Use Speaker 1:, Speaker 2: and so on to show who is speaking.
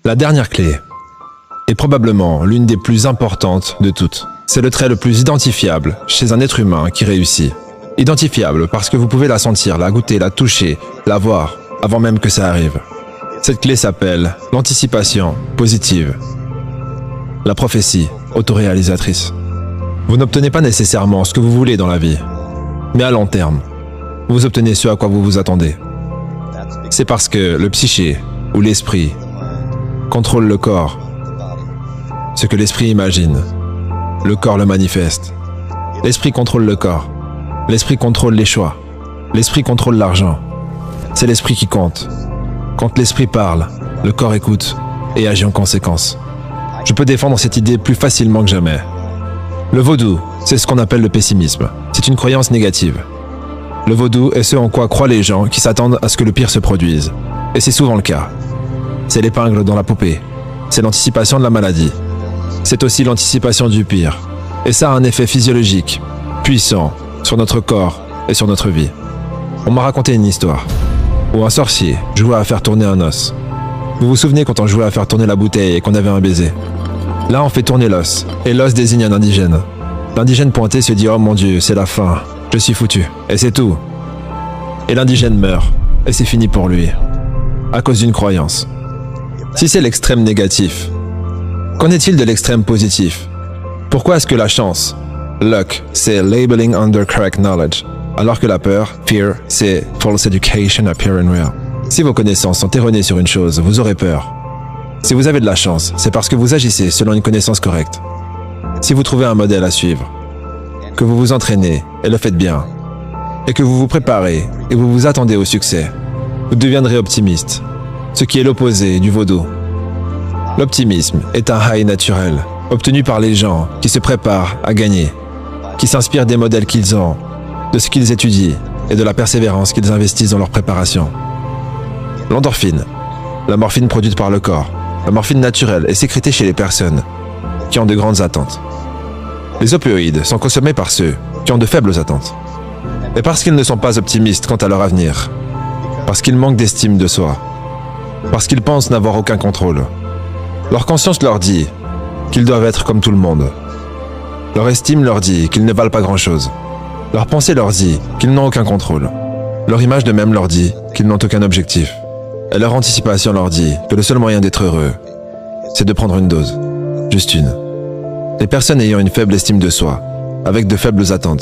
Speaker 1: La dernière clé est probablement l'une des plus importantes de toutes. C'est le trait le plus identifiable chez un être humain qui réussit. Identifiable parce que vous pouvez la sentir, la goûter, la toucher, la voir, avant même que ça arrive. Cette clé s'appelle l'anticipation positive. La prophétie autoréalisatrice. Vous n'obtenez pas nécessairement ce que vous voulez dans la vie, mais à long terme, vous obtenez ce à quoi vous vous attendez. C'est parce que le psyché ou l'esprit contrôle le corps. Ce que l'esprit imagine, le corps le manifeste. L'esprit contrôle le corps. L'esprit contrôle les choix. L'esprit contrôle l'argent. C'est l'esprit qui compte. Quand l'esprit parle, le corps écoute et agit en conséquence. Je peux défendre cette idée plus facilement que jamais. Le vaudou, c'est ce qu'on appelle le pessimisme. C'est une croyance négative. Le vaudou est ce en quoi croient les gens qui s'attendent à ce que le pire se produise. Et c'est souvent le cas. C'est l'épingle dans la poupée. C'est l'anticipation de la maladie. C'est aussi l'anticipation du pire. Et ça a un effet physiologique, puissant, sur notre corps et sur notre vie. On m'a raconté une histoire où un sorcier jouait à faire tourner un os. Vous vous souvenez quand on jouait à faire tourner la bouteille et qu'on avait un baiser? Là, on fait tourner l'os, et l'os désigne un indigène. L'indigène pointé se dit « Oh mon Dieu, c'est la fin, je suis foutu. » Et c'est tout. Et l'indigène meurt, et c'est fini pour lui, à cause d'une croyance. Si c'est l'extrême négatif, qu'en est-il de l'extrême positif? Pourquoi est-ce que la chance, luck, c'est labeling under correct knowledge, alors que la peur, fear, c'est false education appearing real? Si vos connaissances sont erronées sur une chose, vous aurez peur. Si vous avez de la chance, c'est parce que vous agissez selon une connaissance correcte. Si vous trouvez un modèle à suivre, que vous vous entraînez et le faites bien, et que vous vous préparez et vous vous attendez au succès, vous deviendrez optimiste, ce qui est l'opposé du vaudou. L'optimisme est un high naturel, obtenu par les gens qui se préparent à gagner, qui s'inspirent des modèles qu'ils ont, de ce qu'ils étudient et de la persévérance qu'ils investissent dans leur préparation. L'endorphine, la morphine produite par le corps, la morphine naturelle est sécrétée chez les personnes qui ont de grandes attentes. Les opioïdes sont consommés par ceux qui ont de faibles attentes. Et parce qu'ils ne sont pas optimistes quant à leur avenir, parce qu'ils manquent d'estime de soi, parce qu'ils pensent n'avoir aucun contrôle. Leur conscience leur dit qu'ils doivent être comme tout le monde. Leur estime leur dit qu'ils ne valent pas grand-chose. Leur pensée leur dit qu'ils n'ont aucun contrôle. Leur image d'eux-mêmes leur dit qu'ils n'ont aucun objectif. Et leur anticipation leur dit que le seul moyen d'être heureux, c'est de prendre une dose. Juste une. Les personnes ayant une faible estime de soi, avec de faibles attentes,